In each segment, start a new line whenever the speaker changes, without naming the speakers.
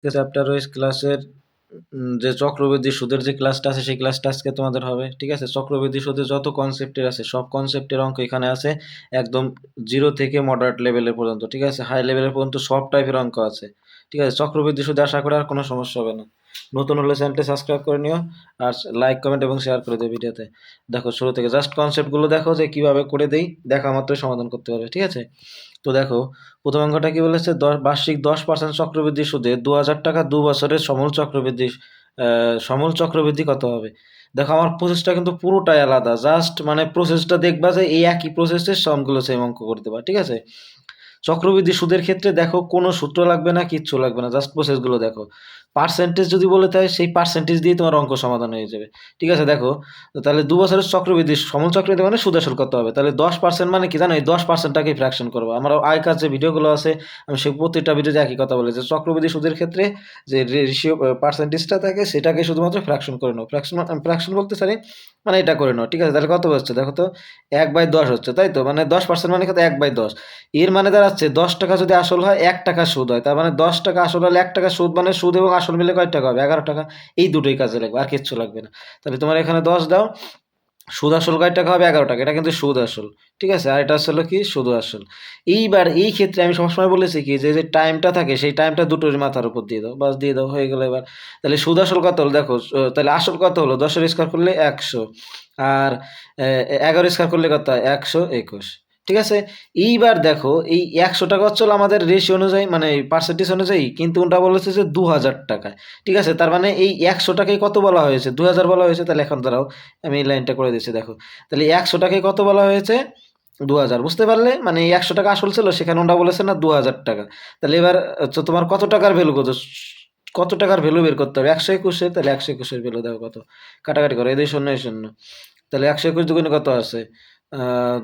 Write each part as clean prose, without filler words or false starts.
Chapter wise ক্লাসের যে চক্রবৃদ্ধি সুদের যে ক্লাসটা আছে সেই ক্লাসটা আজকে তোমাদের হবে, ঠিক আছে? চক্রবৃদ্ধি সুদের যত কনসেপ্টের আছে সব কনসেপ্টের অঙ্ক এখানে আছে, একদম জিরো থেকে মডারেট লেভেলের পর্যন্ত, ঠিক আছে? হাই লেভেলের পর্যন্ত সব টাইপের অঙ্ক আছে, ঠিক আছে? চক্রবৃদ্ধি সুদে আশা করি আর কোনো সমস্যা হবে না। নতুন হলে চ্যানেলটি সাবস্ক্রাইব করে নিও, আর লাইক কমেন্ট এবং শেয়ার করে দিও ভিডিওতে। দেখো শুরু থেকে জাস্ট কনসেপ্টগুলো দেখো যে কীভাবে করে দেই, দেখা মাত্রই সমাধান করতে পারবে, ঠিক আছে? তো দেখো প্রথম অঙ্কটা কি বলেছে, বার্ষিক 10% চক্রবৃদ্ধি সুদে 2000 টাকা 2 বছরের সমূল চক্রবৃদ্ধি কত হবে? দেখো আমার প্রসেসটা কিন্তু পুরোটাই আলাদা, জাস্ট মানে প্রসেসটা দেখবা যে এই একই প্রসেসের সবগুলো সেম অঙ্ক করে দেবা, ঠিক আছে? চক্রবৃদ্ধি সুদের ক্ষেত্রে দেখো কোনো সূত্র লাগবে না, কিচ্ছু লাগবে না, জাস্ট প্রসেসগুলো দেখো। পার্সেন্টেজ যদি বলে থাকে সেই পার্সেন্টেজ দিয়ে তোমার অঙ্ক সমাধান হয়ে যাবে, ঠিক আছে? দেখো তাহলে 2 বছরের চক্রবৃদ্ধি সমূল চক্রবৃদ্ধি মানে সুদ আসল কত হবে, তাহলে 10% মানে কি জানো, এই 10%টাকে ফ্র্যাকশন করবো। আমার আগেকার যে ভিডিওগুলো আছে আমি সেই প্রত্যেকটা ভিডিওতে একই কথা বলে যে চক্রবৃদ্ধি সুদের ক্ষেত্রে যে রেশিও পার্সেন্টেজটা থাকে সেটাকে শুধুমাত্র ফ্র্যাকশন করে নাও। ফ্র্যাকশন বলতে পারি মানে এটা করে নাও, ঠিক আছে? তাহলে কত হচ্ছে দেখো তো, 1/10 হচ্ছে, তাই তো? মানে 10% মানে কত, 1/10। এর মানে দাঁড়াচ্ছে 10 টাকা যদি আসল হয় 1 টাকা সুদ হয়, তার মানে 10 টাকা আসল হলে 1 টাকা সুদ, মানে সুদ এবং আসল মিলে কয় টাকা হবে, 11 টাকা। এই দুটোই কাজে লাগবে, আর কিচ্ছু লাগবে না। তাহলে তোমার এখানে 10 দাও, সুদ আসল কয় টাকা হবে, 11 টাকা, এটা কিন্তু সুদ আসল, ঠিক আছে? আর এটা আসলে কি, সুদ আসল। এইবার এই ক্ষেত্রে আমি সবসময় বলেছি কি যে টাইমটা থাকে সেই টাইমটা দুটোর মাথার উপর দিয়ে দাও, বাস দিয়ে দাও, হয়ে গেল। এবার তাহলে সুদ আসল কত হলো দেখো, তাহলে আসল কত হলো, 10-এর স্কোয়ার করলে 100, আর 11 স্কোয়ার করলে কত হয়, 121, ঠিক আছে? এইবার দেখো এই 100 টাকা হচ্ছে আমাদের রেশিও অনুযায়ী মানে পার্সেন্টেজ অনুযায়ী, কিন্তু ওটা বলেছে যে 2000 টাকা, ঠিক আছে? তার মানে এই 100 টাকায় কত বলা হয়েছে, 2000 বলা হয়েছে। তাহলে এখন দাঁড়াও আমি এই লাইনটা করে দিচ্ছি, দেখো তাহলে 100 টাকায় কত বলা হয়েছে, 2000, বুঝতে পারলে? মানে এই 100 টাকা আসল ছিল, সেখানে ওটা বলেছে না 2000 টাকা। তাহলে এবার হচ্ছে তোমার কত টাকার ভ্যালু, কত টাকার ভ্যালু বের করতে হবে, 121। তাহলে 121-এর ভ্যালু দেখো কত, কাটাকাটি করো, এই 2 শূন্য এই শূন্য, তাহলে 121 দুগুণে কত আছে,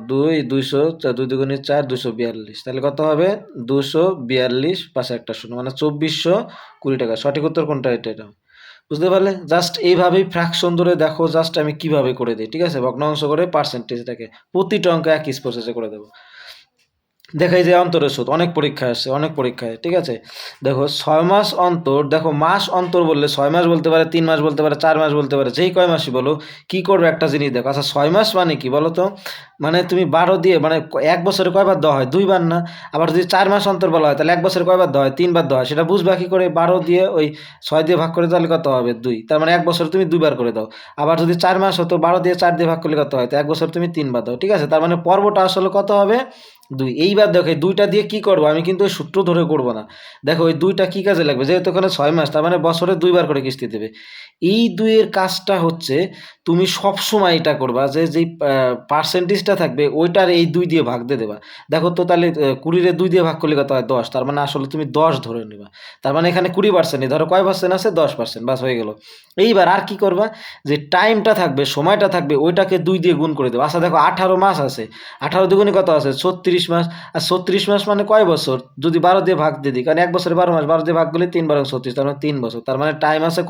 2, 200, 2 দুগুণে 4, 242, তাহলে কত হবে, 242, পাশে একটা শূন্য, মানে 2420 টাকা। সঠিক উত্তর কোনটা, এটা বুঝতে পারলে? জাস্ট এইভাবেই ফ্র্যাকশন ধরে দেখো, জাস্ট আমি কিভাবে করে দিই, ঠিক আছে? ভগ্নাংশ করে পার্সেন্টেজটাকে প্রতিটা অঙ্ক একই প্রসেসে করে দেবো। দেখাই যে অন্তরের সুদ অনেক পরীক্ষায় আসে, অনেক পরীক্ষায়, ঠিক আছে? দেখো 6 মাস অন্তর, দেখো মাস অন্তর বললে 6 মাস বলতে পারে, 3 মাস বলতে পারে, 4 মাস বলতে পারে, যেই কয় মাসই বলো। কি করবে একটা জিনিস দেখো, আচ্ছা 6 মাস মানে কি বলো তো, মানে তুমি 12 দিয়ে মানে 1 বছরে কয়বার দেওয়া হয়, 2বার না? আবার যদি 4 মাস অন্তর বলা হয় তাহলে 1 বছরে কয়বার দেওয়া হয়, 3বার দেওয়া হয়। সেটা বুঝবা কি করে, 12 দিয়ে ওই 6 দিয়ে ভাগ করে তাহলে কত হবে, 2, তার মানে 1 বছরে তুমি 2বার করে দাও। আবার যদি 4 মাস হতো, 12 দিয়ে 4 দিয়ে ভাগ করলে কত হয়, তো 1 বছর তুমি 3বার দাও, ঠিক আছে? তার মানে পর্বটা আসলে কত হবে, 2। এইবার দেখো এই 2টা দিয়ে কি করবো, আমি কিন্তু ওই সূত্র ধরে করবো না। দেখো ওই 2টা কি কাজে লাগবে, যেহেতু ওখানে 6 মাস, তার মানে বছরে 2বার করে কিস্তি দেবে। এই 2-এর কাজটা হচ্ছে তুমি সবসময় এটা করবা যে যেই পার্সেন্টেজটা থাকবে ওইটার এই 2 দিয়ে ভাগ দিয়ে দেবা। দেখো তো তাহলে 20-রে 2 দিয়ে ভাগ করলে কত হয়, 10, তার মানে আসলে তুমি 10 ধরে নেবা। তার মানে এখানে 20% নেই, ধরো কয় পার্সেন্ট আছে, 10%, বাস হয়ে গেল। এইবার আর কি করবা, যে টাইমটা থাকবে, সময়টা থাকবে, ওইটাকে 2 দিয়ে গুণ করে দেবো। আচ্ছা দেখো 18 মাস আছে, 18 দুগুণে কত আছে, 36 মাস। আর 36 মাস মানে কয় বছর, যদি 12 দিয়ে ভাগ দিয়ে দিই, কারণ 1 বছরে 12 মাস, 12 দিয়ে ভাগ করলে 3 12 36, তার মানে 3 বছর। তার মানে টাইম আছে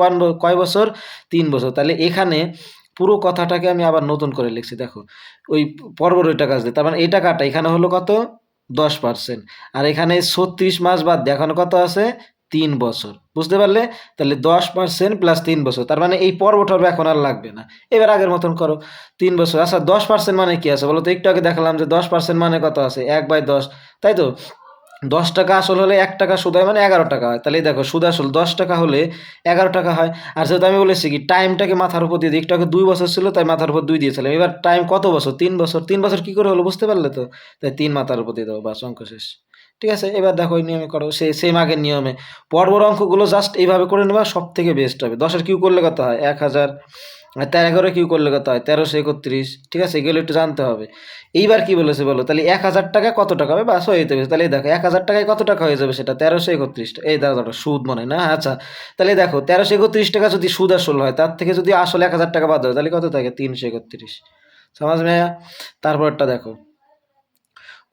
কয় বছর, 3 বছর। তাহলে এখানে পুরো কথাটাকে আমি আবার নতুন করে লিখছি, দেখো ওই পরবর্তীটা কাজ দিয়ে, তার মানে এই টাকাটা এখানে হলো কত, 10%, আর এখানে 36 মাস বাদ দিয়ে এখন কত আছে, 3 বছর, বুঝতে পারলে? তাহলে 10% প্লাস 3 বছর, তার মানে এই পর্বটা এখন আর লাগবে না। এবার আগের মতন করো, 3 বছর। আচ্ছা 10% মানে কি আছে বলো তো, একটু আগে দেখালাম যে 10% মানে কত আছে, 1/10, তাই তো? 10 টাকা আসল হলে 1 টাকা সুদ হয়, মানে 11 টাকা হয়। তাহলে দেখো সুদ আসল 10 টাকা হলে 11 টাকা হয়। আর যেহেতু আমি বলেছি কি টাইমটাকে মাথার উপর দিয়ে দিই, একটু আগে 2 বছর ছিল তাই মাথার উপর 2 দিয়েছিলাম। এবার টাইম কত বছর, 3 বছর। 3 বছর কি করে হলো বুঝতে পারলে তো? তাই 3 মাথার উপর দিয়ে দেবো, বাস অঙ্ক শেষ। ঠিক আছে, এবার দেখো ওই নিয়মে করো, সেম আগের নিয়মে। বড় অঙ্কগুলো জাস্ট এইভাবে করে নেবা, সব থেকে বেস্ট হবে। 10-এর কিউ করলে কত হয়, 1000। আর 13 কিউ করলে কত হয়, 1331। ঠিক আছে, এগুলো একটু জানতে হবে। এইবার কি বলেছে বলো, তাহলে 1000 টাকা কত টাকা হবে, বাস হয়ে যেতে হবে। তাহলে দেখো 1000 টাকায় কত টাকা হয়ে যাবে, সেটা 1331। এই দাদা সুদ মনে হয় না, আচ্ছা তাহলে দেখো 1331 টাকা যদি সুদ আসল হয়, তার থেকে যদি আসল 1000 টাকা বাদ হয় তাহলে কত থাকে, 331। সমাজ মেয়া। তারপরটা দেখো,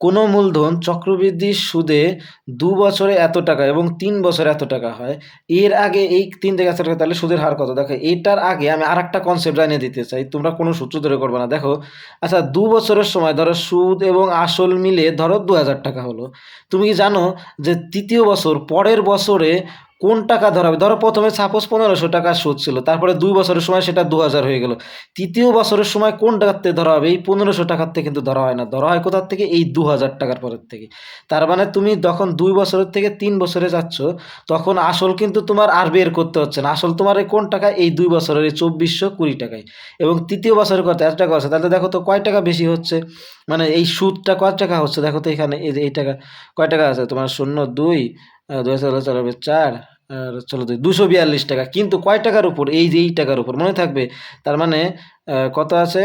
কোনো মূলধন চক্রবৃদ্ধির সুদে 2 বছরে এত টাকা এবং 3 বছরে এত টাকা হয়, এর আগে এই 3 থেকে 1 টাকা, তাহলে সুদের হার কত? দেখো এইটার আগে আমি আর একটা কনসেপ্ট জানিয়ে দিতে চাই, তোমরা কোনো সূত্র ধরে করবে না। দেখো আচ্ছা 2 বছরের সময় ধরো সুদ এবং আসল মিলে ধরো 2000 টাকা হলো। তুমি কি জানো যে তৃতীয় বছর পরের বছরে কোন টাকা ধরা হবে? ধরো প্রথমে সাপোজ ১৫০০ টাকা সুদ ছিল, তারপরে ২ বছরের সময় সেটা ২০০০ হয়ে গেল। তৃতীয় বছরের সময় কোন টাকার থেকে ধরা হবে? এই ১৫০০ টাকার থেকে কিন্তু ধরা হয় না, ধরা হয় কোথার থেকে? এই ২০০০ টাকার পরের থেকে। তার মানে তুমি যখন ২ বছরের থেকে ৩ বছরে যাচ্ছ, তখন আসল কিন্তু তোমার আর বের করতে হচ্ছে না। আসল তোমার এই কোন টাকা? এই ২ বছরের এই ২৪২০ টাকায়। এবং তৃতীয় বছরে কত? এত টাকা আছে। তাহলে দেখো তো কয় টাকা বেশি হচ্ছে, মানে এই সুদটা কয় টাকা হচ্ছে দেখো তো এখানে। এই যে এই টাকা কয় টাকা আছে তোমার? ০২ ২ চার ৪ আর চলো ২৪২ টাকা। কিন্তু কয় টাকার উপর? এই যে এই টাকার উপর, মনে থাকবে। তার মানে কত আছে?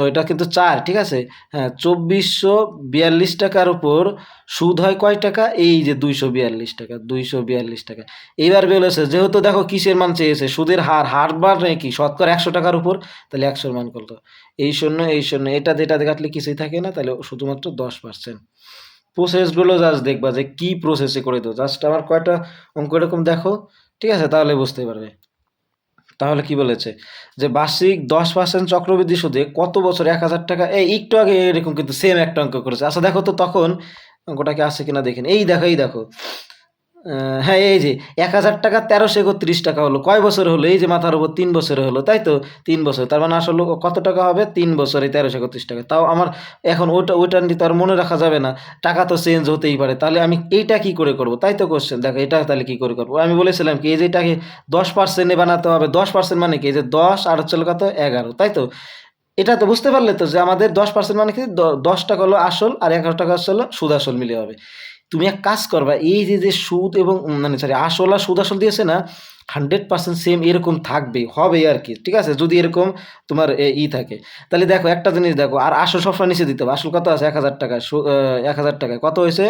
ওইটা কিন্তু ৪, ঠিক আছে। হ্যাঁ, ২৪৪২ টাকার উপর সুদ হয় কয় টাকা? এই যে ২৪২ টাকা, ২৪২ টাকা। এইবার বলেছে যেহেতু দেখো কিসের মান চেয়েছে? সুদের হার। হার মানে কি? শতকরা ১০০ টাকার উপর, তাহলে ১০০ মান কত? এই শূন্য এই শূন্য, এটা কাটলে কিছুই থাকে না, তাহলে শুধুমাত্র ১০%। প্রসেসগুলো জাস্ট দেখবা যে কি প্রসেসে করে দেবো। জাস্ট আমার কয়টা অঙ্ক এরকম দেখো, ঠিক আছে, তাহলে বুঝতে পারবে। তাহলে কি বলেছে যে বার্ষিক ১০% চক্রবৃদ্ধি সুদে কত বছর ১,০০০ টাকা। এই একটু আগে এরকম কিন্তু সেম একটা অঙ্ক করেছে। আচ্ছা দেখো তো তখন অঙ্কটা কি আছে কিনা দেখেন। এই দেখো, এই দেখো। হ্যাঁ, এই যে ১,০০০ টাকা ১৩৩১ টাকা হলো। কয় বছরে হলো? এই যে মাথার উপর ৩ বছরে হলো, তাই তো? ৩ বছর। তার মানে আসলে কত টাকা হবে? ৩ বছরে ১৩৩১ টাকা। তাও আমার এখন ওইটা নিয়ে তো আর মনে রাখা যাবে না। টাকা তো চেঞ্জ হতেই পারে। তাহলে আমি এইটা কি করে করব? তাই তো কোয়েশ্চেন। দেখো এটা তাহলে কি করে করব? আমি বলেছিলাম কি এই যে এটাকে ১০% এ বানাতে হবে। ১০% মানে কি? এই যে ১০ আর হচ্ছে হলো কত? ১১, তাই তো? এটা তো বুঝতে পারলে তো যে আমাদের ১০% মানে কি? ১০ টাকা হলো আসল আর ১১ টাকা হচ্ছে হলো সুদ আসল মিলে হবে। তুমি এক কাজ করবা, এই যে সুদ এবং মানে সরি আসল আর সুদ আসল দিয়েছে না, 100% সেম এরকম থাকবে, হবে আর কি, ঠিক আছে? যদি এরকম তোমার থাকে। তাহলে দেখো একটা জিনিস দেখো, আর আসল সবসময় নিচে দিতে হবে। আসল কত আছে? ১,০০০ টাকা। ১,০০০ টাকায় কত হয়েছে?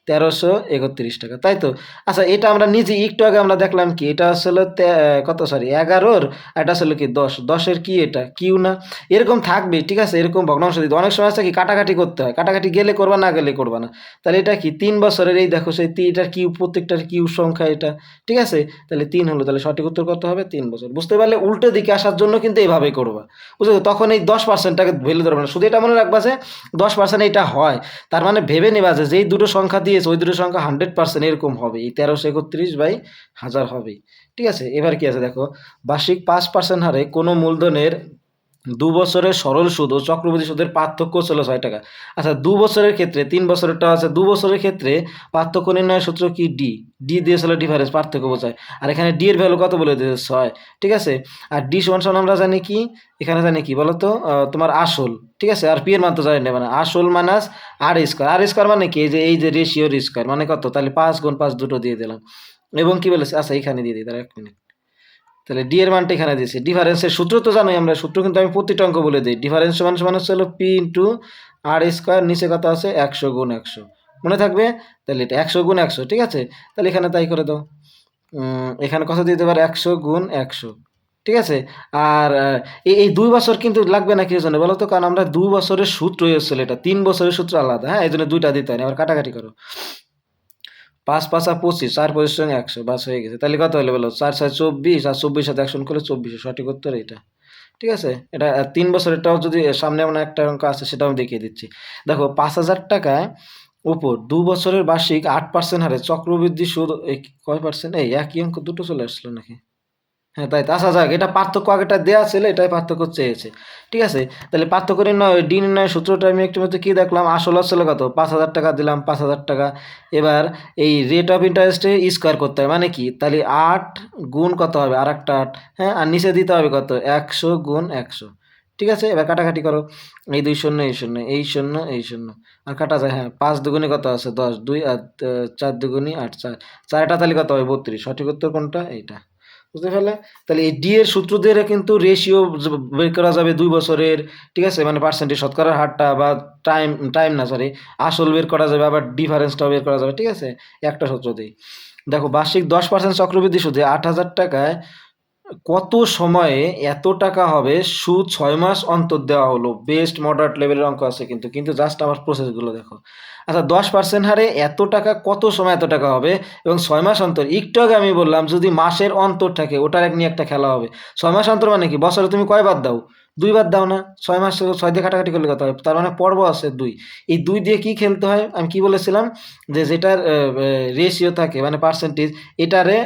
১৩৩১ টাকা, তাই তো? আচ্ছা এটা আমরা নিজে একটু আগে আমরা দেখলাম কি এটা আসলে কত সরি ১১-র, এটা আসলে কি ১০, ১০-এর কি এটা কিউ না? এরকম থাকবে, ঠিক আছে? এরকম ভগ্নাংশ দিতে অনেক সময় আছে কি কাটাকাটি করতে হয়, কাটাকাটি গেলে করবা, না গেলে করবা না। তাহলে এটা কি ৩ বছরের, এই দেখো সেই এটার কিউব, প্রত্যেকটার কিউব সংখ্যা এটা, ঠিক আছে? তাহলে ৩ হলো, তাহলে সঠিক উত্তর কত হবে? ৩ বছর। বুঝতে পারলে? উল্টো দিকে আসার জন্য কিন্তু এইভাবেই করবা, বুঝছো? তখন এই ১০%টাকে ভ্যালু ধরবে না, শুধু এটা মনে রাখবা যে ১০% এইটা হয়। তার মানে ভেবে নেবা যে যেই দুটো সংখ্যা দিয়েছে ওই দুটো সংখ্যা 100% এরকম হবে, এই ১৩৩১/১০০০ হবেই, ঠিক আছে? এবার কি আছে দেখো, বার্ষিক ৫% হারে কোনো মূলধনের ২ বছরের সরল সুদ ও চক্রবৃদ্ধি সুদের পার্থক্য ছিল ৬ টাকা। আচ্ছা ২ বছরের ক্ষেত্রে ৩ বছরেরটা আছে, ২ বছরের ক্ষেত্রে পার্থক্য নির্ণয়ের সূত্র কি? ডি দিয়েছিল ডিফারেন্স, পার্থক্য বোঝায়। আর এখানে ডি এর ভ্যালু কত বলে দিয়েছে? ৬, ঠিক আছে? আর ডি সমান আমরা জানি কি? এখানে জানি কি বলো তো? তোমার আসল, ঠিক আছে? আর পি এর মান তো জানি না, মানে আসল মাইনাস আর স্কয়ার। আর স্কয়ার মানে কি? এই যে রেশিওর স্কয়ার মানে কত? তাহলে ৫ গুণ ৫ দুটো দিয়ে দিলাম। এবং কি বলেছে? আচ্ছা এখানে দিয়ে দিই, দাঁড়া ১ মিনিট। তাহলে ডি এর মানটা এখানে দিয়েছি। ডিফারেন্সের সূত্র তো জানোই আমরা, সূত্র কিন্তু আমি প্রতিটা অঙ্ক বলে দিই। ডিফারেন্স সমান সমান হচ্ছে হলো পি ইন্টু আর স্কোয়ার, নিচে কত আছে? ১০০ গুণ ১০০, মনে থাকবে? তাহলে এটা ১০০ গুণ ১০০, ঠিক আছে? তাহলে এখানে তাই করে দাও। এখানে কত দিতে পারে? ১০০ গুণ ১০০, ঠিক আছে? আর এই ২ বছর কিন্তু লাগবে না কিসের জন্য বলো তো? কারণ আমরা ২ বছরের সূত্র এসেছিল, এটা ৩ বছরের সূত্র আলাদা, হ্যাঁ? এই জন্য ২টা দিতে হয় না। এবার কাটাকাটি করো। ৫ ৫ ২৫, ৪ পঁচিশ সঙ্গে ১০০, বাস হয়ে গেছে। তাহলে কত হলো বলো? ৪ ৬ ২৪, আর ২৪ সাথে ১০০ করলে ২৪, সঠিক উত্তর এটা, ঠিক আছে? এটা ৩ বছরেরটাও যদি সামনে এমন একটা অঙ্ক আছে সেটাও আমি দেখিয়ে দিচ্ছি। দেখো ৫,০০০ টাকায় উপর ২ বছরের বার্ষিক ৮% হারে চক্রবৃদ্ধি সুদ, কয় পার্সেন্ট? এই একই অঙ্ক দুটো চলে আসলো নাকি? হ্যাঁ, তাই তো। আচ্ছা যাক, এটা পার্থক্য আগেরটা দেয়া ছিল, এটাই পার্থক্য চেয়েছে, ঠিক আছে? তাহলে পার্থক্য নির্ণয়, ডি নির্ণয়ের সূত্রটা আমি একটু মধ্যে কি দেখলাম? আসল আসলে কত? ৫,০০০ টাকা দিলাম, ৫,০০০ টাকা। এবার এই রেট অফ ইন্টারেস্টে স্কোয়ার করতে হয়, মানে কি? তাহলে ৮ গুণ কত হবে? আর একটা ৮, হ্যাঁ? আর নিচে দিতে হবে কত? ১০০ গুণ ১০০, ঠিক আছে? এবার কাটাকাটি করো। এই ২ শূন্য, এই শূন্য, এই শূন্য, এই শূন্য। আর কাটা যায়, হ্যাঁ। ৫ দুগুণে কত আছে? ১০, ২ আর ৪ দুগুণে ৮, ৪। ৪টা তাহলে কত হবে? ৩২। সঠিক উত্তর কোনটা? এইটা। বুঝতে পারলে? তাহলে এই ডি এর সূত্র দিয়ে কিন্তু রেশিও বের করা যাবে ২ বছরের, ঠিক আছে? মানে পার্সেন্টেজ, শতকরার হারটা, বা টাইম, টাইম না সরি, আসল বের করা যাবে, আবার ডিফারেন্সটাও বের করা যাবে, ঠিক আছে? একটা সূত্র দিই। দেখো বার্ষিক ১০% চক্রবৃদ্ধি সুদে ৮,০০০ টাকায় কত সময়ে এত টাকা হবে? সুদ ৬ মাস অন্তর দেওয়া হলো। বেস্ট মডারেট লেভেলের অঙ্ক আছে কিন্তু জাস্ট আমার প্রসেসগুলো দেখো। আচ্ছা ১০% হারে এত টাকা কত সময় এত টাকা হবে এবং ৬ মাস অন্তর। একটু আগে আমি বললাম যদি মাসের অন্তর থাকে ওটার নিয়ে একটা খেলা হবে। ৬ মাস অন্তর মানে কি? বছরে তুমি কয়বার দাও? দুইবার দাও না, 6 মাস 6 দিয়ে কাটাকাটি করলে কত হয়, তার মানে পর্ব আছে 2। এই 2 দিয়ে কি খেলতে হয়, আমি কি বলেছিলাম যে যেটার রেশিও থাকে মানে পার্সেন্টেজ, এটারে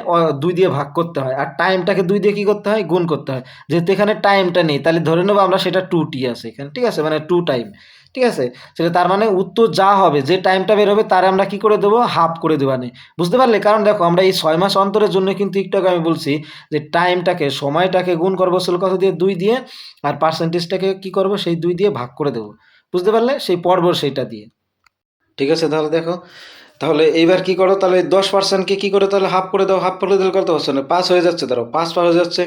2 দিয়ে ভাগ করতে হয়, আর টাইমটাকে 2 দিয়ে কি করতে হয়, গুণ করতে হয়। যেহেতু এখানে টাইমটা নেই, তাহলে ধরে নেবো আমরা সেটা 2t আছে এখানে, ঠিক আছে, মানে 2 টাইম, ঠিক আছে। সেটা তার মানে উত্তর যা হবে, যে টাইমটা বের হবে তারে আমরা কি করে দেবো, হাফ করে দেবো। বুঝতে পারলে? কারণ দেখো আমরা এই 6 মাস অন্তরের জন্য কিন্তু একটু আগে আমি বলছি যে টাইমটাকে, সময়টাকে গুণ করবো ছিল কত দিয়ে, 2 দিয়ে, আর পার্সেন্টেজটাকে কি করব, সেই 2 দিয়ে ভাগ করে দেবো। বুঝতে পারলে? সেই পর্ব সেইটা দিয়ে। ঠিক আছে, তাহলে দেখো, তাহলে এইবার কি করো, তাহলে 10%কে কি করে তাহলে হাফ করে দাও, হাফ করে দিলে কত হচ্ছে না, 5 হয়ে যাচ্ছে, ধরো 5 পার হয়ে যাচ্ছে।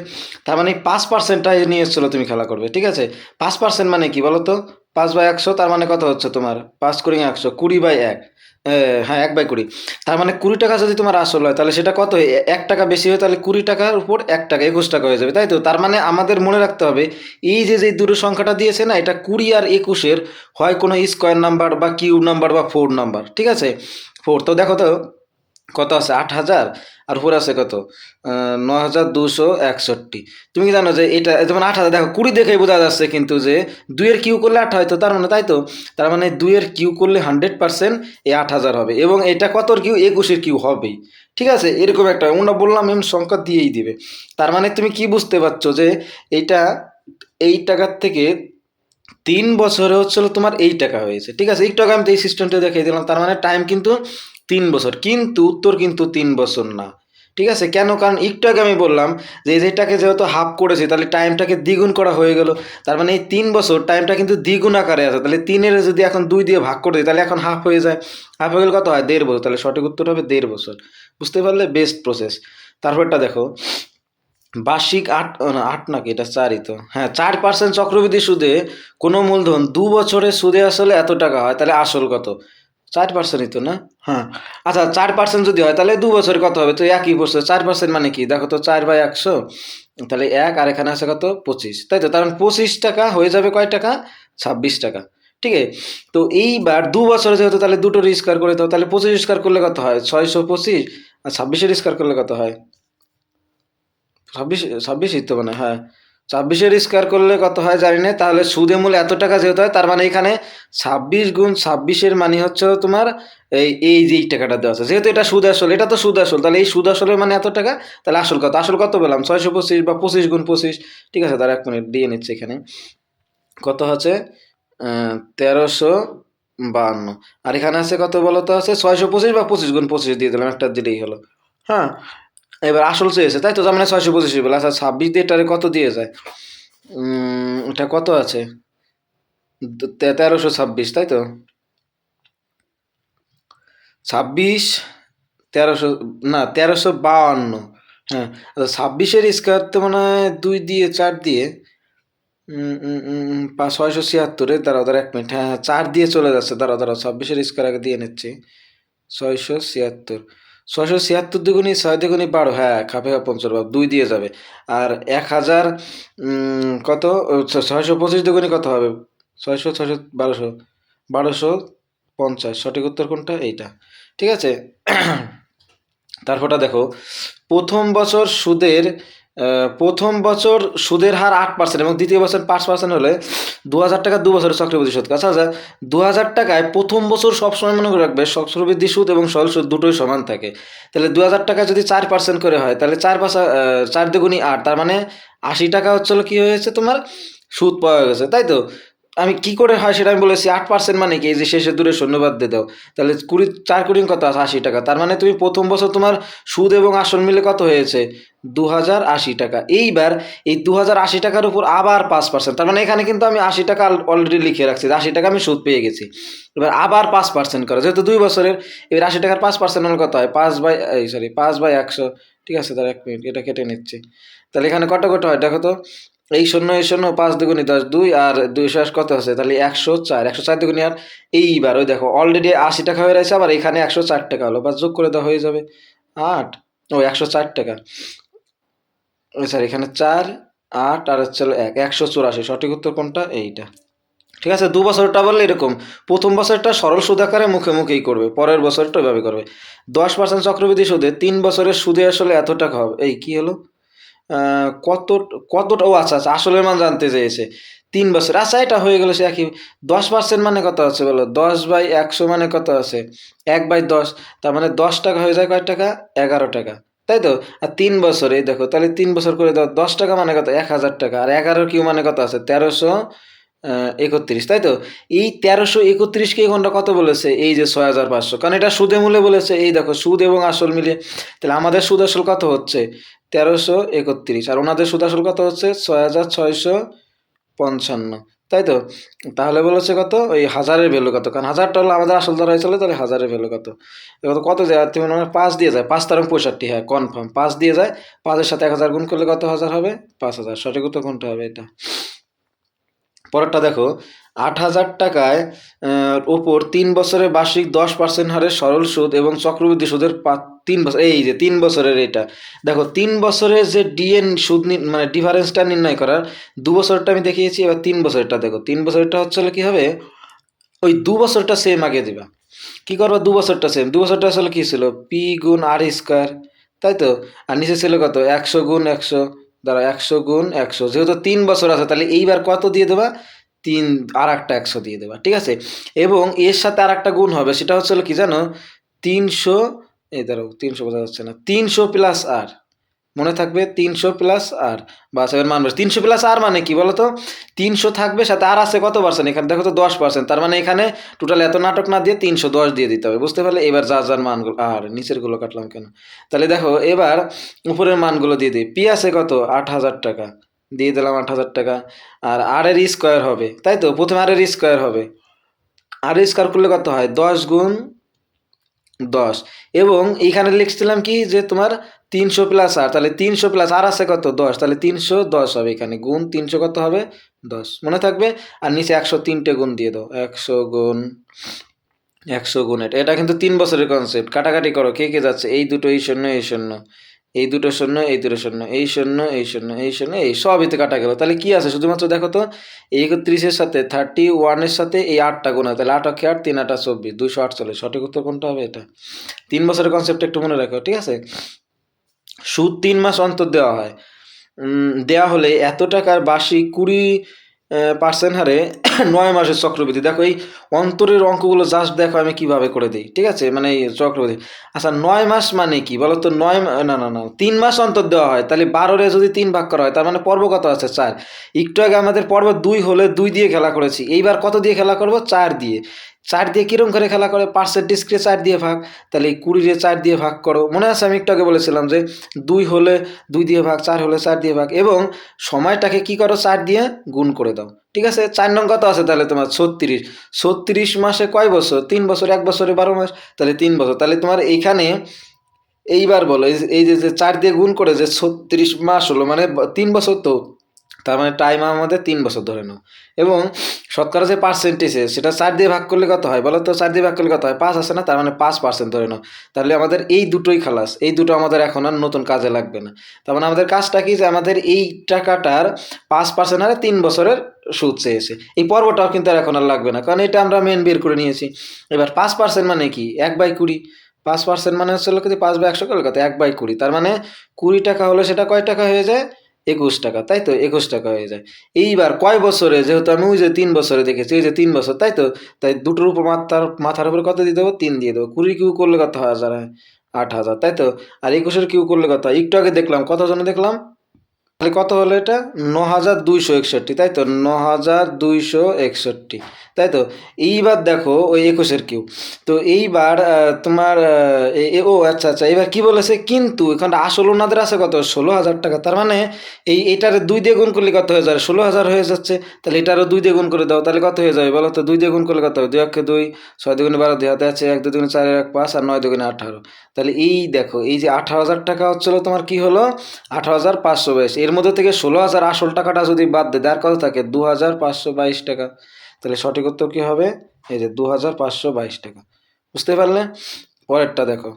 তার মানে 5%টাই নিয়ে এসেছিলো তুমি খেলা করবে, ঠিক আছে। 5% মানে কি বলো তো, 5/100, তার মানে কত হচ্ছে তোমার, 5×100, 20/1, হ্যাঁ 1/20। তার মানে 20 টাকা যদি তোমার আসল হয়, তাহলে সেটা কত, 1 টাকা বেশি হয়, তাহলে 20 টাকার উপর 1 টাকা 21 টাকা হয়ে যাবে, তাই তো। তার মানে আমাদের মনে রাখতে হবে, এই যে যে দুটো সংখ্যাটা দিয়েছে না, এটা 20 আর 21-এর হয় কোনো স্কোয়ার নাম্বার বা কিউব নাম্বার বা 4 নাম্বার, ঠিক আছে। 4 তো দেখো তো কত আছে, 8,000, আর উপরে আছে কত, 9,261। তুমি কি জানো যে এটা যেমন 8,000, দেখো 20 দেখেই বোঝা যাচ্ছে কিন্তু যে 2-এর কিউ করলে 8 হয়তো, তার মানে তাই তো। তার মানে 2-এর কিউ করলে 100% এই 8,000 হবে, এবং এটা কতর কিউ, 21-এর কিউ হবেই, ঠিক আছে। এরকম একটা আমরা বললাম এম সংখ্যা দিয়েই দিবে। তার মানে তুমি কি বুঝতে পারছো যে এইটা, এই টাকার থেকে 3 বছরে হচ্ছিল তোমার এই টাকা হয়েছে, ঠিক আছে। একটু আগে আমি এই সিস্টেমটা দেখিয়ে দিলাম, তার মানে টাইম কিন্তু 3 বছর, কিন্তু উত্তর কিন্তু 3 বছর না, ঠিক আছে। কেন, কারণ একটু আগে আমি বললাম যে যেটাকে যেহেতু হাফ করেছি, তাহলে টাইমটাকে দ্বিগুণ করা হয়ে গেল। তার মানে এই 3 বছর টাইমটা কিন্তু দ্বিগুণ আকারে আছে, তাহলে 3-এর যদি এখন 2 দিয়ে ভাগ করে দিই, তাহলে এখন হাফ হয়ে যায়, হাফ হয়ে গেলে কত হয়, 1.5 বছর, তাহলে সঠিক উত্তর হবে 1.5 বছর। বুঝতে পারলে, বেস্ট প্রসেস। তারপরটা দেখো, বার্ষিক 8 নাকি, এটা 4ই তো, হ্যাঁ 4% চক্রবৃদ্ধি সুদে কোনো মূলধন 2 বছরে সুদে আসলে এত টাকা হয়, তাহলে আসল কত, 4%ই তো না, হ্যাঁ। আচ্ছা 4% যদি হয়, তাহলে 2 বছরে কত হবে, তো একই বছর 4% মানে কি, দেখো তো 4/100, তাহলে 1, আর এখানে আছে কত, 25, তাই তো। কারণ 25 টাকা হয়ে যাবে কয় টাকা, 26 টাকা, ঠিক আছে। তো এইবার 2 বছরে যেহেতু, তাহলে দুটোর স্কোয়ার করে দাও, তাহলে 25 স্কোয়ার করলে কত হয়, 625, আর 26-এর স্কোয়ার করলে কত হয়, 26ই তো মানে, হ্যাঁ 26-এর স্কোয়ার করলে কত হয় জানি না। তাহলে সুদে মূল এত টাকা যেহেতু হয়, তার মানে এখানে 26 × 26-এর মানে হচ্ছে তোমার এই যে এই টাকাটা দেওয়া আছে, যেহেতু এটা সুদ আসল, এটা তো সুদ আসল, তাহলে এই সুদ আসলের মানে এত টাকা, তাহলে আসল কত, আসল কত পেলাম, 625 বা 25 × 25, ঠিক আছে। তার 1 মিনিট দিয়ে নিচ্ছে এখানে, কত হচ্ছে 1352, আর এখানে আছে কত বলো তো, আছে 625 বা 25 × 25 দিয়ে দিলাম, একটা দিলেই হলো, হ্যাঁ। এবার আসল চেয়েছে, তাই তো, তার মানে 625 বলে, আচ্ছা 26 দিয়ে এটারে কত দিয়ে যায়, এটা কত আছে, 1326, তাই তো, 26, 1300, না 1352, হ্যাঁ। আচ্ছা 26-এর স্কোয়ার তো মনে হয় 2 দিয়ে 4 দিয়ে, 676, দাঁড়াও দাঁড়াও 1 মিনিট, হ্যাঁ হ্যাঁ 4 দিয়ে চলে যাচ্ছে, দাঁড়াও দাঁড়াও 26-এর স্কোয়ার আগে দিয়ে নিচ্ছি, 676, 676 দুগুণি 6 দুগুণি 12, হ্যাঁ খাপে খাপ পঞ্চাশ ভাব 2 দিয়ে যাবে, আর 1000, কত, 625 দুগুণি কত হবে, 600, 600, 1200, 1250, সঠিক উত্তর কোনটা, এইটা, ঠিক আছে। তারপরটা দেখো, প্রথম বছর সুদের হার 8% এবং দ্বিতীয় বছর 5% হলে 2,000 টাকা 2 বছরের চক্রবৃদ্ধি সুদ। আচ্ছা আচ্ছা, 2,000 টাকায় প্রথম বছর সবসময় মনে করে রাখবে চক্রবৃদ্ধি সুদ এবং সরল সুদ দুটোই সমান থাকে। তাহলে 2,000 টাকা যদি 4% করে হয়, তাহলে 4 দুগুণি 8, তার মানে 80 টাকা হচ্ছিল কি হয়েছে তোমার, সুদ পাওয়া গেছে, তাই তো। আমি কি করে হয় সেটা আমি বলেছি, 8% মানে কি, এই যে শেষে দূরে শূন্যবাদ দিয়ে দাও, তাহলে 4 কত আছে, 80 টাকা। তার মানে তুমি প্রথম বছর তোমার সুদ এবং আসল মিলে কত হয়েছে, 2,080 টাকা। এইবার এই 2,080 টাকার উপর আবার 5%, তার মানে এখানে কিন্তু আমি 80 টাকা অলরেডি লিখে রাখছি, 80 টাকা আমি সুদ পেয়ে গেছি। এবার আবার 5% করা, যেহেতু 2 বছরের, এবার 80 টাকার 5% হলে কত হয়, 5/100, ঠিক আছে। তার 1 মিনিট, এটা কেটে নিচ্ছি। তাহলে এখানে কত হয় দেখো তো, এই শূন্য 5 দুগুণি 10, 2, আর 200 কত আছে, তাহলে 104 দুগুণি, আর এইবার ওই দেখো অলরেডি 80 টাকা হয়ে রয়েছে, আবার এখানে 104 টাকা হলো, বাস যোগ করে দেওয়া হয়ে যাবে 8, 104 টাকা, স্যার এখানে 4, 8, আর হচ্ছে 184, সঠিক উত্তর কোনটা, এইটা, ঠিক আছে। 2 বছরটা বললে এরকম, প্রথম বছরটা সরল সুদ আকারে মুখে মুখেই করবে, পরের বছরটা ওইভাবে করবে। 10% চক্রবৃদ্ধি সুদে 3 বছরের সুদে আসলে এত টাকা হবে, এই কি হলো, কতটা, ও আচ্ছা আচ্ছা, আসলের মান জানতে চেয়েছে 3 বছর। আচ্ছা, এটা হয়ে গেল সে একই। 10% মানে কত আছে বলো? 10/100 মানে কত আছে? 1/10। তার মানে 10 টাকা হয়ে যায় কয় টাকা? 11 টাকা, তাই তো? আর 3 বছরে দেখো, তাহলে 3 বছর করে দাও, 10 টাকা মানে কত? 1000 টাকা। আর 11 কিউ মানে কত আছে? 1331, তাই তো? এই 1331কে ঘন্টা কত বলেছে? এই যে 6500, কারণ এটা সুদে মূলে বলেছে। এই দেখো, সুদ এবং আসল মিলিয়ে, তাহলে আমাদের সুদ আসল কত হচ্ছে? 1331, আর ওনাদের সুদ আসল কত হচ্ছে? 6655, তাই তো? তাহলে বলেছে কত? ওই হাজারের ভ্যালু কত, কারণ হাজারটা হলো আমাদের আসল ধরা হয়েছিল, তাহলে হাজারের ভ্যালু কত? এবার কত যায়? তুমি মনে হয় 5 দিয়ে যায়, 5×65, হ্যাঁ কনফার্ম 5 দিয়ে যায়। 5-এর সাথে 1000 গুণ করলে কত হাজার হবে? 5000। সঠিক উত্তর কোনটা হবে এটা? পরেরটা দেখো, 8,000 টাকায় ওপর 3 বছরে বার্ষিক 10% হারে সরল সুদ এবং চক্রবৃদ্ধি সুদের 3 বছর, এই যে 3 বছরের এটা দেখো, 3 বছরের যে ডিএন সুদ মানে ডিফারেন্সটা নির্ণয় করার, 2 বছরটা আমি দেখিয়েছি, এবার 3 বছরটা দেখো। 3 বছরটা হচ্ছে কি হবে? ওই 2 বছরটা সেম আগে দিবা। কি করবা? 2 বছরটা সেম। 2 বছরটা আসলে কি ছিল? পি গুণ আর স্কোয়ার, তাই তো? আর নিচে ছিল কত? 100 গুণ 100, দাঁড়া, 100 গুণ 100, যেহেতু 3 বছর আছে, তাহলে এইবার কত দিয়ে দেবা? তিন, আর একটা 100 দিয়ে দেবা, ঠিক আছে? এবং এর সাথে আর একটা গুণ হবে, সেটা হচ্ছে কি জানো? 300, এই দাঁড়াও, 300 বোঝা যাচ্ছে না, 300 প্লাস আর, মনে থাকবে 300 প্লাস আর, বাস এবার মান বসে। 300 প্লাস আর মানে কি বলতো? 300 থাকবে, সাথে আর আছে কত পার্সেন্ট? এখানে দেখো তো 10%, তার মানে এখানে টোটাল এত নাটক না দিয়ে 310 দিয়ে দিতে হবে, বুঝতে পারলে? এবার যার যার মানগুলো, আর নিচের গুলো কাটলাম কেন? তাহলে দেখো, এবার উপরের মানগুলো দিয়ে দিই। পি আছে কত? 8,000 টাকা, দিয়ে দিলাম 8,000 টাকা। আর এর স্কোয়ার হবে, তাই তো? প্রথমে আর এর স্কোয়ার হবে, আর স্কোয়ার করলে কত হয়? 10 গুণ 10। এবং এইখানে লিখছিলাম কি, যে তোমার 300 প্লাস আর, তাহলে 300 প্লাস আর আছে কত? 10, তাহলে 310 হবে এখানে, গুণ 300 কত হবে? 10, মনে থাকবে? আর নিচে 103টে গুণ দিয়ে দাও, 100 গুণ এটা। এটা কিন্তু 3 বছরের কনসেপ্ট। কাটাকাটি করো, কে কে যাচ্ছে? এই দুটো, এই শূন্য, এই শূন্য, এই দুটো শূন্য, এই দুটো শূন্য, এই শূন্য, এই শূন্য, এই শূন্য, এই সবই তো কাটা গেল। তাহলে কি আছে? শুধুমাত্র দেখো তো, এই 31-এর সাথে 31-এর সাথে এই 8টা গুণ হয়, তাহলে 8 8 3 8 24, 248। সঠিক উত্তর কোনটা হবে? এটা। 3 বছরের কনসেপ্ট একটু মনে রাখো, ঠিক আছে? সুদ 3 মাস অন্তর দেওয়া হয়। দেওয়া হলে এত টাকার বার্ষিক 20% হারে 9 মাসের চক্রবৃদ্ধি। দেখো, এই অন্তরের অঙ্কগুলো জাস্ট দেখো আমি কিভাবে করে দিই, ঠিক আছে? মানে এই চক্রবৃদ্ধি। আচ্ছা, 9 মাস মানে কি বলো তো? না না না, 3 মাস অন্তর দেওয়া হয়, তাহলে 12-রে যদি 3 ভাগ করা হয়, তার মানে পর্ব কত আছে? 4। একটু আগে আমাদের পর্ব 2 হলে 2 দিয়ে খেলা করেছি, এইবার কত দিয়ে খেলা করব? 4 দিয়ে। 4 দিয়ে কিরম করে খেলা করে? পার্সেন্টেজকে 4 দিয়ে ভাগ, তাহলে এই 20-রে 4 দিয়ে ভাগ করো। মনে আছে আমি একটু আগে বলেছিলাম যে 2 হলে 2 দিয়ে ভাগ, 4 হলে 4 দিয়ে ভাগ, এবং সময়টাকে কি করো? 4 দিয়ে গুণ করে দাও, ঠিক আছে? 4 নং কত আছে তাহলে তোমার? 36। 36 মাসে কয় বছর? 3 বছর। 1 বছরে 12 মাস, তাহলে 3 বছর। তাহলে তোমার এইখানে, এইবার বলো, এই যে 4 দিয়ে গুণ করে যে 36 মাস হলো, মানে 3 বছর তো, তার মানে টাইম আমাদের 3 বছর ধরে নাও। এবং শতকরা যে পার্সেন্টেজ, সেটা 4 দিয়ে ভাগ করলে কত হয় বলো তো? 4 দিয়ে ভাগ করলে কত হয়? 5 আছে না, তার মানে 5% ধরে নাও। তাহলে আমাদের এই দুটোই খালাস, এই দুটো আমাদের এখন আর নতুন কাজে লাগবে না। তার মানে আমাদের কাজটা কি, যে আমাদের এই টাকাটার 5% হারে 3 বছরের সুদ চেয়েছে। এই পর্বটাও কিন্তু আর এখন আর লাগবে না, কারণ এটা আমরা মেন বের করে নিয়েছি। এবার 5% মানে কি? 1/20। 5% মানে হচ্ছে লোক 5/100 করলে কত? 1/20, তার মানে 20 টাকা হলে সেটা কয় টাকা হয়ে যায়? 21 টাকা, তাই তো? 21 টাকা হয়ে যায়। এইবার কয় বছরে? যেহেতু আমি ওই যে 3 বছরে দেখেছি, ওই যে 3 বছর, তাই তো? তাই দুটোর উপর মাথার উপর কত দিয়ে দেবো? 3 দিয়ে দেবো। 20 কিউ করলে কত হাজার হয়? 8,000, তাই তো? আর 21-এর কিউ করলে কত হয়? একটু আগে দেখলাম, কত জন দেখলাম? তাহলে কত হলো এটা? 9,261, তাই তো? 9,261, তাই তো? এইবার দেখো ওই 21-এর কিউ। তো এইবার তোমার ও আচ্ছা আচ্ছা, এবার কি বলেছে? কিন্তু এখানে আসল ওনাদের আছে কত? 16,000 টাকা। তার মানে এইটারে 2 দিয়ে গুণ করলে কত হয়ে যাবে? 16,000 হয়ে যাচ্ছে। তাহলে এটারও 2 দিয়ে গুণ করে দাও, তাহলে কত হয়ে যাবে বলো তো? 2 দিয়ে গুণ করলে কত হবে? 2 1 2, 6 2 12, 2 হাতে আছে 1, 2 2 4, 1 5, আর 9 2 18। তাহলে এই দেখো, এই যে 18,000 টাকা হচ্ছিল তোমার, কি হলো? 18,522। এর মধ্যে থেকে 16,000 আসল টাকাটা যদি বাদ দেয়, আর কত থাকে? 2,522 টাকা। তাহলে সঠিক উত্তর কি হবে? এই যে 2,522 টাকা। বুঝতে পারলে? পরেরটা দেখো।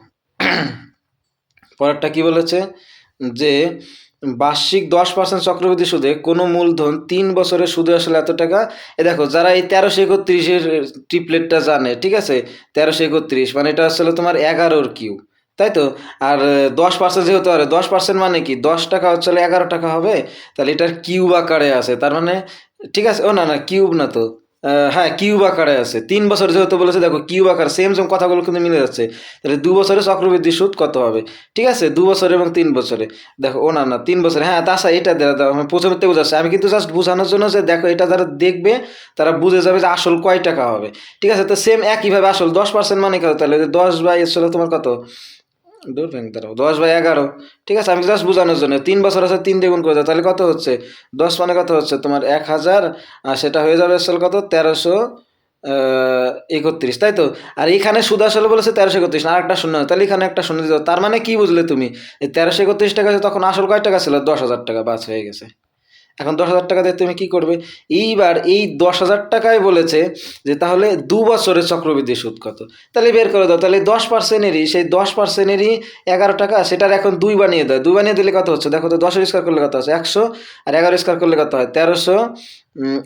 পরেরটা কি বলেছে? যে বার্ষিক 10% চক্রবৃদ্ধি সুদে কোনো মূলধন 3 বছরে সুদে আসলে এত টাকা। এ দেখো, যারা এই 1331-এর ট্রিপলেটটা জানে, ঠিক আছে? 1331 মানে এটা আসলে তোমার 11-র কিউ, তাই তো? আর 10% যেহেতু আরে 10% মানে কি? 10 টাকা হচ্ছে হলো 11 টাকা হবে। তাহলে এটার কিউব আকারে আছে। তার মানে ঠিক আছে? ও না, না কিউব না তো। হ্যাঁ, কিউব আকারে আছে। ৩ বছর যেহেতু বলেছে দেখো কিউব আকার সেম কথাগুলো কিন্তু মিলে যাচ্ছে। তাহলে ২ বছরে চক্রবৃদ্ধি সুদ কত হবে? ঠিক আছে? ২ বছরে এবং ৩ বছরে। দেখো ও না, না ৩ বছরে। হ্যাঁ, তাছাড়া এটা দেয়া দাও। আমি ১ম থেকে বুঝাচ্ছি। আমি কিন্তু জাস্ট বুঝানোর জন্য যে দেখো এটা যারা দেখবে তারা বুঝে যাবে যে আসল কয় টাকা হবে। ঠিক আছে? তো সেম একইভাবে আসল 10% মানে কত? তাহলে ১০ বাই হলো তোমার কত? দূর ভেঙে দাঁড়াও 10/11। ঠিক আছে, আমি জাস্ট বোঝানোর জন্য 3 বছর আছে 3 দিয়ে গুণ করে দাও তাহলে কত হচ্ছে? 10 মানে কত হচ্ছে তোমার 1000, আর সেটা হয়ে যাবে আসলে কত 1331, তাই তো? আর এখানে সুদ আসলে বলেছে 1331, আর একটা শূন্য, তাহলে এখানে একটা শূন্য দিতে হবে। তার মানে কি বুঝলে তুমি? এই 1331 টাকা তখন আসল কয় টাকা ছিল? 10,000 টাকা। বাস হয়ে গেছে। এখন 10,000 টাকা দিয়ে তুমি কি করবে? এইবার এই 10,000 টাকায় বলেছে যে তাহলে ২ বছরের চক্রবৃদ্ধি সুদ কত? তাহলে বের করে দাও। তাহলে 10%-এরই সেই 10%-এরই 11 টাকা, সেটার এখন 2 বানিয়ে দাও। 2 বানিয়ে দিলে কত হচ্ছে? দেখো তো 10-এর স্কোয়ার করলে কত আছে? 100, আর 11 স্কোয়ার করলে কত হয়? 1300।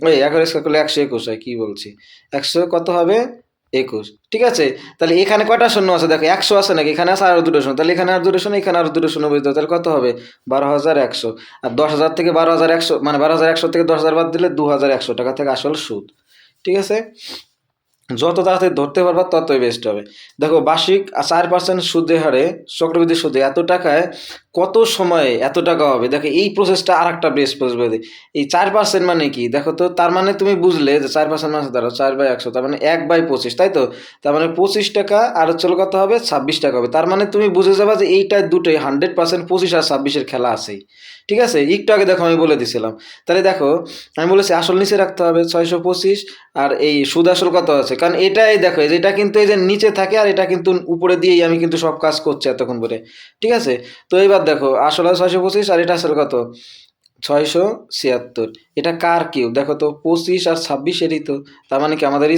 ওই 11 স্কোয়ার করলে 121 হয়। কি বলছি? 100 কত হবে? 21। ঠিক আছে? তাহলে এখানে কয়টা শূন্য আছে? দেখো 100 আছে নাকি? এখানে আছে আরো 2টো শূন্য। তাহলে এখানে আর 2টো শূন্য, এখানে আরো 2টো শূন্য বসে দাও। তাহলে কত হবে? 12,100। আর 10,000 থেকে 12,100 মানে 12,100 থেকে 10,000 বাদ দিলে 2,100 টাকা থেকে আসল সুদ। ঠিক আছে? যত তাড়াতাড়ি ধরতে পারবা ততই বেস্ট হবে। দেখো বার্ষিক 4% সুদের হারে চক্রবৃদ্ধি সুদে এত টাকায় কত সময়ে এত টাকা হবে? দেখো এই প্রসেসটা আর একটা বেস্ট প্রসেস বলে দিই। এই 4% মানে কি? দেখো তো, তার মানে তুমি বুঝলে যে 4% মানে দাঁড়াও 4/100, তার মানে 1/25, তাই তো? তার মানে 25 টাকা আর হচ্ছে কত হবে? 26 টাকা হবে। তার মানে তুমি বুঝে যাবা যে এইটায় দুটোই 100% 25 আর 26-এর খেলা আছেই। ঠিক আছে? একটু আগে দেখো আমি বলে দিছিলাম। তাহলে দেখো আমি বলেছি আসল নিচে রাখতে হবে 625, আর এই সুদ আসল কত আছে? কারণ এটাই দেখো এই যে এটা কিন্তু এই যে নিচে থাকে, আর এটা কিন্তু উপরে দিয়েই আমি কিন্তু সব কাজ করছি এতক্ষণ ধরে। ঠিক আছে? তো এবার দেখো আসল আছে 625, আর এটা আসলে কত? 676। এটা কার কিউব? দেখো তো 25 আর 26-এরই তো। তার মানে কি আমাদের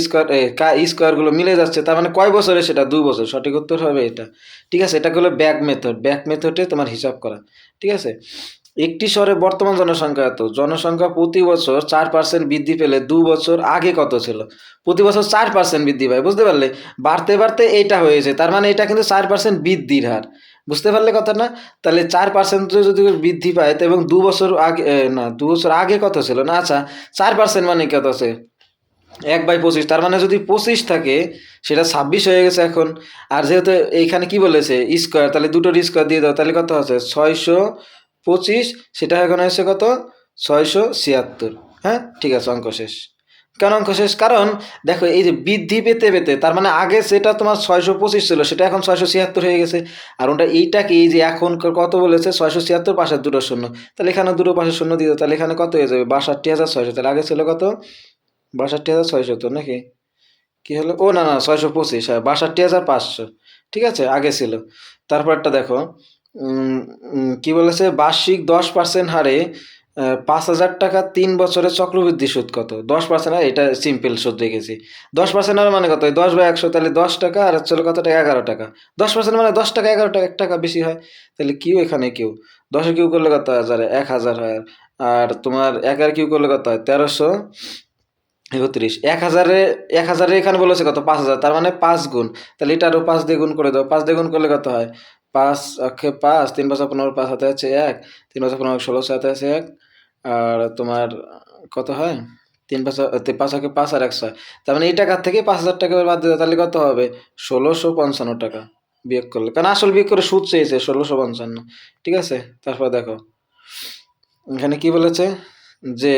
স্কোয়ারগুলো মিলে যাচ্ছে। তার মানে কয় বছরে? সেটা 2 বছর। সঠিক উত্তর হবে এটা। ঠিক আছে? এটা হলো ব্যাক মেথড। ব্যাক মেথডে তোমার হিসাব করা। ঠিক আছে? একটি শহরে বর্তমান জনসংখ্যা এত। জনসংখ্যা প্রতি বছর 4% বৃদ্ধি পেলে 2 বছর আগে কত ছিল? প্রতি বছর 4% বৃদ্ধি পায়। বুঝতে পারলে? বাড়তে, বাড়তে এইটা হয়েছে। তার মানে এটা কিন্তু 4% বৃদ্ধির হার। বুঝতে পারলে কথাটা? তাহলে 4% যদি বৃদ্ধি পায় তো, এবং 2 বছর আগে না 2 বছর আগে কত ছিল? না আচ্ছা, 4% মানে কত আছে? 1/25। তার মানে যদি 25 থাকে সেটা 26 হয়ে গেছে এখন। আর যেহেতু এইখানে কি বলেছে? স্কোয়ার, তাহলে দুটোর স্কোয়ার দিয়ে দাও। তাহলে কত আছে? 625, সেটা এখন হয়েছে কত? 676। হ্যাঁ? ঠিক আছে, অঙ্ক শেষ। কেন অঙ্ক শেষ? কারণ দেখো এই যে বৃদ্ধি পেতে, পেতে তার মানে আগে সেটা তোমার 625 ছিল, সেটা এখন 676 হয়ে গেছে। আর ওটা এইটাকে এই যে এখন কত বলেছে? 676, পাশের দুটো শূন্য। তাহলে এখানে দুটো পাশের শূন্য দিয়ে দাও। তাহলে এখানে কত হয়ে যাবে? 62,600। তাহলে আগে ছিল কত? 62,600 তো নাকি? কি হলো? ও না, না 625, হ্যাঁ 62,500। ঠিক আছে? আগে ছিল। তারপরটা দেখো কি বলেছে? বার্ষিক 10% হারে 5,000 টাকা 3 বছরের চক্রবৃদ্ধি সুদ কত? 10% হারে, এটা সিম্পল সুদ রেখেছি। 10% হারে মানে কত? 10/100, তাহলে 10 টাকা, আর হচ্ছে কত টাকা? 11 টাকা। 10% মানে 10 টাকা, 11 টাকা, 1 টাকা বেশি হয়। তাহলে কিউ এখানে কিউ। 10 কিউ করলে কত হয়? 1000 হয়। আর তোমার 11 কিউ করলে কত হয়? 1331। 1,000 এখানে বলেছে কত? 5,000, তার মানে 5 গুণ। তাহলে এটা আরো 5 দিয়ে গুণ করে দাও। 5 দিয়ে গুণ করলে কত হয়? 5 অক্ষে 5, 3 5 15, 5 হাতে আছে 1, 3 5 15, 16, হাতে আছে 1, আর তোমার কত হয়? 3 5 5 অক্ষে 5 আর 1 6। তার মানে এই টাকার থেকে 5,000 টাকা বাদ দিতে, তাহলে কত হবে? 1,655 টাকা বিয়োগ করলে, কারণ আসল বিয়োগ করে সুদ চেয়েছে 1,655। ঠিক আছে? তারপর দেখো এখানে কি বলেছে? যে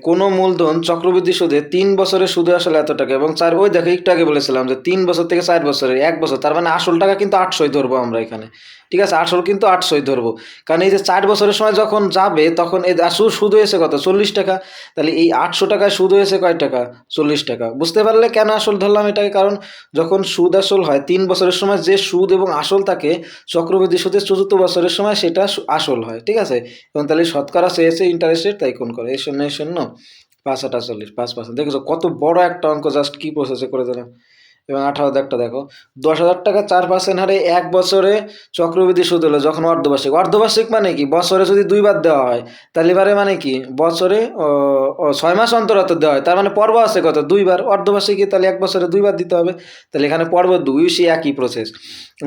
কোনো মূলধন চক্রবৃদ্ধি সুদে 3 বছরের সুদে আসলে এত টাকা, এবং ওই দেখো একটু আগে বলেছিলাম যে 3 বছর থেকে 4 বছরের 1 বছর, তার মানে আসল টাকা কিন্তু 800 ধরবো আমরা এখানে। ঠিক আছে? আসল কিন্তু 800 ধরবো, কারণ এই যে 4 বছরের সময় যখন যাবে তখন এই সুদ হয়েছে কত? 40 টাকা। তাহলে এই 800 টাকায় সুদ হয়েছে কয় টাকা? 40 টাকা। বুঝতে পারলে কেন আসল ধরলাম এটাকে? কারণ যখন সুদ আসল হয় 3 বছরের সময় যে সুদ এবং আসল থাকে, চক্রবৃদ্ধি সুদের 4র্থ বছরের সময় সেটা আসল হয়। ঠিক আছে? এবং তাহলে শতকরা চেয়েছে ইন্টারেস্ট রেট, তাই কোন করে এই শূন্য 5 8 40, 5%। দেখেছো কত বড় একটা অঙ্ক? জাস্ট কি প্রসেসে করে দিলাম। এবং 18 দাগটা দেখো, 10,000 টাকা 4% হারে 1 বছরে চক্রবৃদ্ধি সুদ হলো যখন অর্ধবার্ষিক। অর্ধবার্ষিক মানে কি? বছরে যদি 2 বার দেওয়া হয়, তাহলে এবারে মানে কি? বছরে 6 মাস অন্তর অন্তর দেওয়া হয়। তার মানে পর্ব আছে কত? 2 বার। অর্ধবার্ষিকী তাহলে 1 বছরে 2 বার দিতে হবে। তাহলে এখানে পর্ব 2, সেই একই প্রসেস।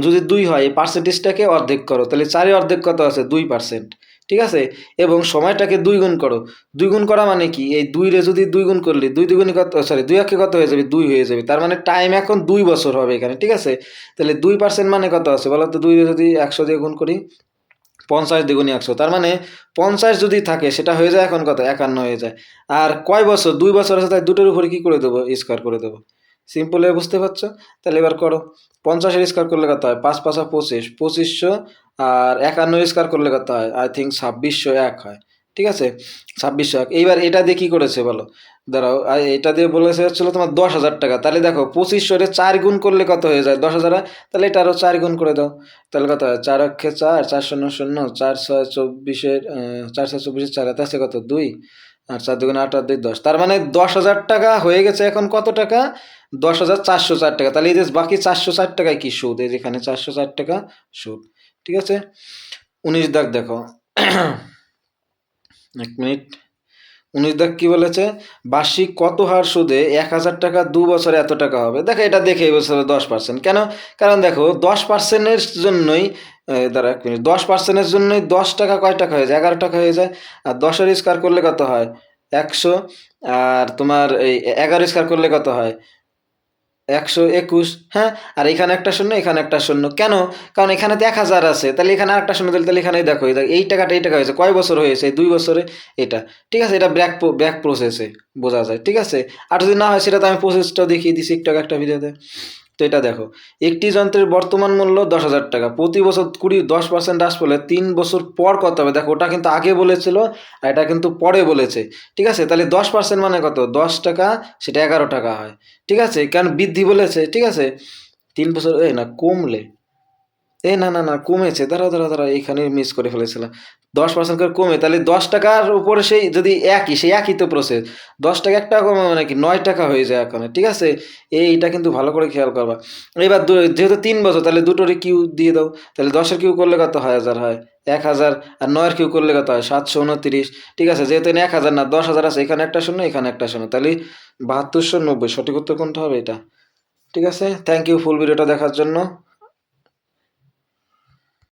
যদি 2 হয়, এই পার্সেন্টেজটাকে অর্ধেক করো। তাহলে 4 এর অর্ধেক কত আছে? 2%। ঠিক আছে? এবং সময়টাকে 2 গুণ করো। 2 গুণ করা মানে কি? এই 2 রে যদি 2 গুণ করলে 2 দ্বিগুণে কত, সরি 2 একে কত হয়ে যাবে? 2 হয়ে যাবে। তার মানে টাইম এখন 2 বছর হবে এখানে। ঠিক আছে? তাহলে 2% মানে কত আছে বলো তো? 2 রে যদি 100 দিয়ে গুণ করি, 50 দ্বিগুণে 100। তার মানে 50 যদি থাকে সেটা হয়ে যায় এখন কত? 51 হয়ে যায়। আর কয় বছর? 2 বছর আছে, তাই দুটোর উপরে কি করে দেবো? স্কোয়ার করে দেবো। সিম্পল হয়ে বুঝতে পারছো? তাহলে এবার করো। 50 এর স্কোয়ার করলে কত হয়? 5 5 25, 2500। আর 51 এর স্কোয়ার করলে কত হয়? আই থিঙ্ক 2601 হয়। ঠিক আছে? 2601। এইবার এটা দিয়ে কি করেছে বলো? দাঁড়াও, এটা দিয়ে বলেছে হচ্ছিল তোমার 10,000 টাকা। তাহলে দেখো 2500 রে 4 গুণ করলে কত হয়ে যায়? 10,000। তাহলে এটা আরও 4 গুণ করে দাও। তাহলে কত হয়? 4 অক্ষে 4, 4 শূন্য শূন্য, 4 6 24-এর 4 6 24-এর 4, হাতে আছে কত? 2। আর 4 দুগুণে 8 আর 2 10। তার মানে 10,000 টাকা হয়ে গেছে এখন কত টাকা? 10,404 টাকা। তাহলে এই যে বাকি 404 টাকায় কি সুদ? এই যেখানে 404 টাকা সুদ। ঠিক আছে? 19 দাগ দেখো। 1 মিনিট। 19 দাগ কি বলেছে? বার্ষিক কত হার সুদে 1,000 টাকা 2 বছরে এত টাকা হবে? দেখো এটা দেখে এই বছরে 10%। কেন? কারণ দেখো 10%-এর জন্যই, দাঁড়া 1 মিনিট, 10%-এর জন্যই 10 টাকা কয় টাকা হয়ে যায়? 11 টাকা হয়ে যায়। আর 10-এর স্কোয়ার করলে কত হয়? 100। আর তোমার এই 11 স্কোয়ার করলে কত হয়? 121। হ্যাঁ, আর এখানে একটা শূন্য, এখানে একটা শূন্য। কেন? কারণ এখানে তো 1,000 আছে, তাহলে এখানে আরেকটা শূন্য দিলে, তাহলে এখানেই দেখো এই টাকাটা এই টাকা হয়েছে কয় বছর হয়েছে? 2 বছরে। এটা ঠিক আছে? এটা ব্যাক প্রসেসে বোঝা যায়। ঠিক আছে? আর যদি না হয় সেটা তো আমি প্রসেসটাও দেখিয়ে দিছি একটু আগে একটা ভিডিওতে। তো এটা দেখো, একটি যন্ত্রের বর্তমান মূল্য 10,000 টাকা। প্রতি বছর 10% হ্রাস পেলে 3 বছর পর কত হবে? দেখো ওটা কিন্তু আগে বলেছিল, আর এটা কিন্তু পরে বলেছে। ঠিক আছে? তাহলে 10% মানে কত? 10 টাকা, সেটা 11 টাকা হয়। ঠিক আছে? কারণ বৃদ্ধি বলেছে। ঠিক আছে? 3 বছর, এই না কমলে, না না না কমেছে। দাঁড়াও, এখানে মিস করে ফেলেছিলাম। 10% করে কমে, তাহলে 10 টাকার উপরে সেই যদি সেই একই তো প্রসেস। 10 টাকা 1 টাকা কমে মানে কি 9 টাকা হয়ে যায় এখন। ঠিক আছে? এইটা কিন্তু ভালো করে খেয়াল করবা। এবার যেহেতু 3 বছর, তাহলে দুটোরই কিউ দিয়ে দাও। তাহলে 10-এর কিউ করলে কত হয়? 1000 হয়। 1000। আর 9-এর কিউ করলে কত হয়? 729। ঠিক আছে? যেহেতু 1000 না 10,000 আছে, এখানে একটা শূন্য, এখানে একটা শূন্য, তাহলে 7290। সঠিক উত্তর কোনটা হবে? এটা। ঠিক আছে? থ্যাংক ইউ ফুল ভিডিওটা দেখার জন্য।